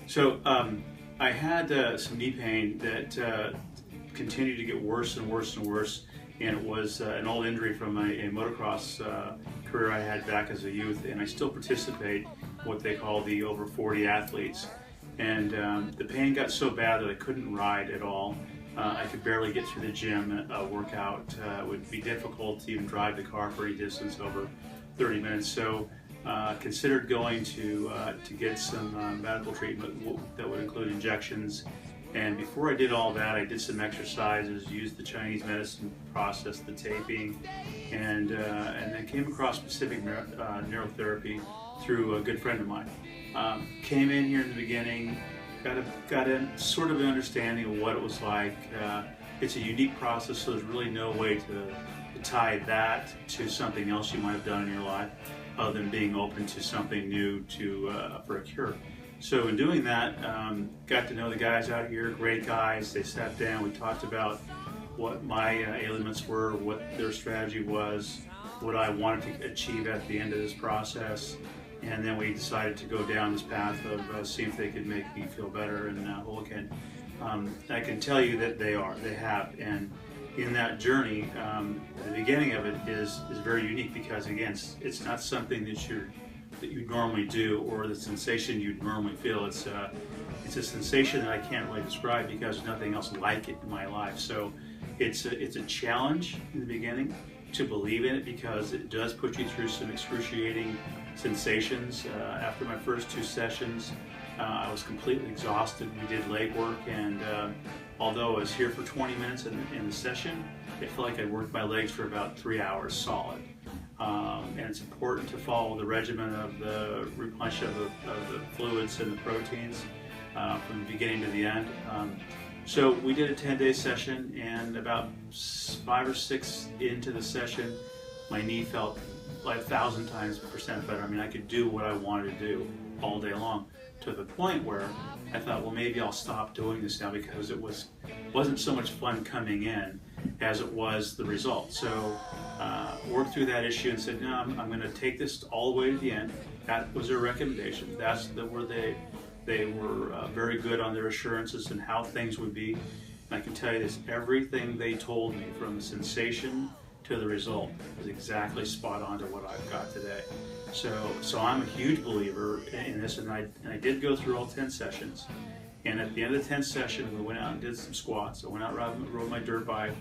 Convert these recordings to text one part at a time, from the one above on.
So I had some knee pain that continued to get worse and worse and worse, and it was an old injury from a motocross career I had back as a youth, and I still participate in what they call the over 40 athletes. And the pain got so bad that I couldn't ride at all. I could barely get to the gym, workout. It would be difficult to even drive the car for any distance over 30 minutes. So considered going to get some medical treatment that would include injections. And before I did all that, I did some exercises, used the Chinese medicine process, the taping, and then came across specific neurotherapy through a good friend of mine. Came in here in the beginning, got a sort of an understanding of what it was like. It's a unique process, so there's really no way to tie that to something else you might have done in your life, other than being open to something new for a cure. So in doing that, got to know the guys out here, great guys. They sat down, we talked about what my ailments were, what their strategy was, what I wanted to achieve at the end of this process, and then we decided to go down this path of seeing if they could make me feel better and whole again. I can tell you that they have, and in that journey, the beginning of it is very unique because, again, it's not something that you normally do, or the sensation you'd normally feel. It's a sensation that I can't really describe because there's nothing else like it in my life. So it's a challenge in the beginning to believe in it, because it does put you through some excruciating sensations. After my first 2 sessions, I was completely exhausted. We did leg work, and although I was here for 20 minutes in the session, it felt like I worked my legs for about 3 hours solid. And it's important to follow the regimen of the replenishment of the fluids and the proteins from the beginning to the end. So we did a 10-day session, and about 5 or 6 into the session, my knee felt like 1,000% better. I mean, I could do what I wanted to do all day long, to the point where I thought, well, maybe I'll stop doing this now, because it wasn't so much fun coming in as it was the result. So worked through that issue and said, no, I'm going to take this all the way to the end. That was their recommendation. That's where they were very good on their assurances and how things would be. And I can tell you this, everything they told me, from the sensation to the result, was exactly spot on to what I've got today. So I'm a huge believer in this, and I did go through all 10 sessions. And at the end of the 10th session, we went out and did some squats. I went out and rode my dirt bike,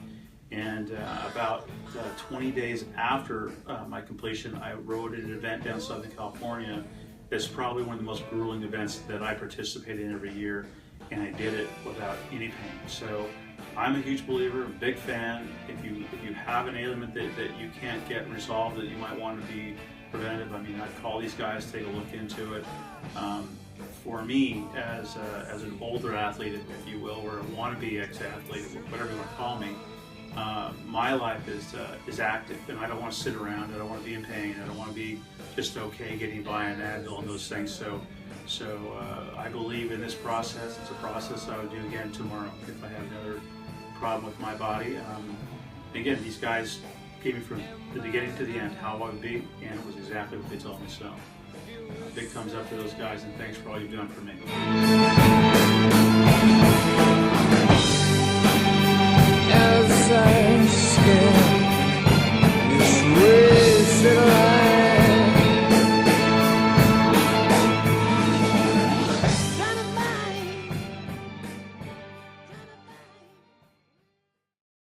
and about 20 days after my completion, I rode at an event down in Southern California. It's probably one of the most grueling events that I participate in every year, and I did it without any pain. So I'm a huge believer, a big fan. If you have an ailment that you can't get resolved, that you might want to be preventative, I mean, I'd call these guys, take a look into it. For me, as an older athlete, if you will, or a wannabe ex-athlete, whatever you want to call me, my life is active, and I don't want to sit around. I don't want to be in pain. I don't want to be just okay getting by on Advil and those things. So I believe in this process. It's a process I would do again tomorrow if I had another problem with my body. Again, these guys gave me from the beginning to the end how I would be, and it was exactly what they told me. So big thumbs up to those guys, and thanks for all you've done for me.